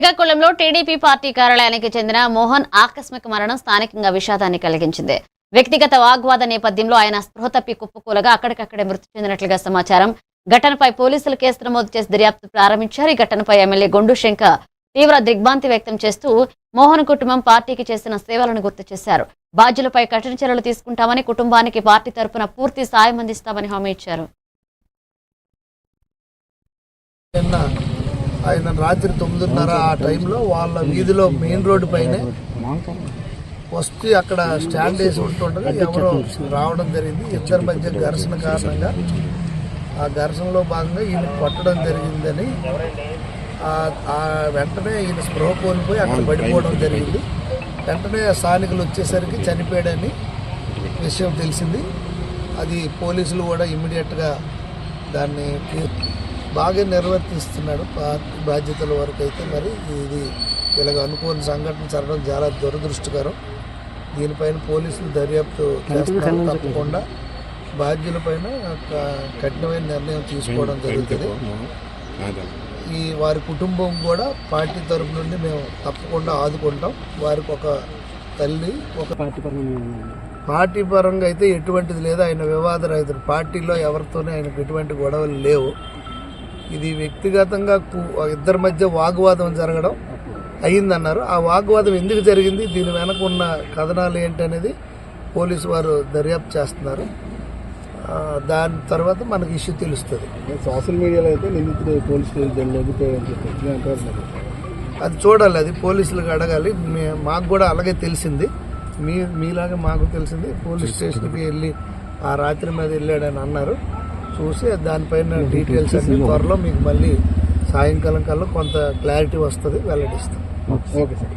శ్రీకాకుళంలో TDP party కార్యాలయానికి చెందిన మోహన్ ఆకస్మిక మరణం స్థానికంగా విషాదాన్ని కలిగించింది. వ్యక్తిగత వాగ్వాద నేపథ్యంలో ఆయన స్పృహ తప్పి కుప్పకూలగా అక్కడికక్కడే మృతి చెందినట్లుగా సమాచారం. ఘటనపై పోలీసులు కేసు నమోదు చేసి దర్యాప్తు ప్రారంభించారు. ఈ ఘటనపై ఎమ్మెల్యే గొండు శంకర్ తీవ్ర దిగ్భ్రాంతి వ్యక్తం చేస్తూ మోహన్ కుటుంబం పార్టీకి చేసిన సేవలను గుర్తు చేశారు. బాధ్యులపై కఠిన చర్యలు తీసుకుంటామని, కుటుంబానికి పార్టీ తరపున పూర్తి సాయం అందిస్తామని హామీ ఇచ్చారు. ఆయన రాత్రి 9:30 ఆ టైంలో వాళ్ళ వీధిలో మెయిన్ రోడ్డు పైన వస్తే అక్కడ స్టాండ్ వేసి ఉంటుండగా ఎవరో రావడం జరిగింది. ఇద్దరి మధ్య ఘర్షణ కారణంగా ఆ ఘర్షణలో భాగంగా ఈయన కొట్టడం జరిగిందని వెంటనే ఈయన స్పృహ కోల్పోయి అక్కడ పడిపోవడం జరిగింది. వెంటనే స్థానికులు వచ్చేసరికి చనిపోయాడని విషయం తెలిసింది. అది పోలీసులు కూడా ఇమ్మీడియట్గా దాన్ని బాగా నిర్వర్తిస్తున్నాడు. పార్టీ బాధ్యతల వరకు అయితే మరి ఇది ఇలాగ అనుకోని సంఘటన జరగడం చాలా దురదృష్టకరం. దీనిపైన పోలీసులు దర్యాప్తు చేస్తున్నారు. తప్పకుండా బాధ్యులపైన కఠినమైన నిర్ణయం తీసుకోవడం జరుగుతుంది. ఈ వారి కుటుంబం కూడా పార్టీ తరఫు నుండి మేము తప్పకుండా ఆదుకుంటాం. వారికి ఒక తల్లి, ఒక పార్టీ పరంగా అయితే ఎటువంటిది లేదు. ఆయన వివాద రైతులు, పార్టీలో ఎవరితోనే ఆయనకు ఎటువంటి గొడవలు లేవు. ఇది వ్యక్తిగతంగా ఇద్దరి మధ్య వాగ్వాదం జరగడం అయ్యిందన్నారు. ఆ వాగ్వాదం ఎందుకు జరిగింది, దీని వెనక ఉన్న కథనాలు ఏంటి అనేది పోలీసు వారు దర్యాప్తు చేస్తున్నారు. దాని తర్వాత మనకి ఇష్యూ తెలుస్తుంది. సోషల్ మీడియాలో అయితే నిందితుడు పోలీసు అది చూడాలి, అది పోలీసులకు అడగాలి. మాకు కూడా అలాగే తెలిసింది, మీలాగా మాకు తెలిసింది. పోలీస్ స్టేషన్కి వెళ్ళి ఆ రాత్రి మీద వెళ్ళాడని అన్నారు. చూసి దానిపైన డీటెయిల్స్ అన్ని త్వరలో మీకు మళ్ళీ సాయంకాలం కల్లా కొంత క్లారిటీ వస్తుంది, వెల్లడిస్తాం. Okay sir.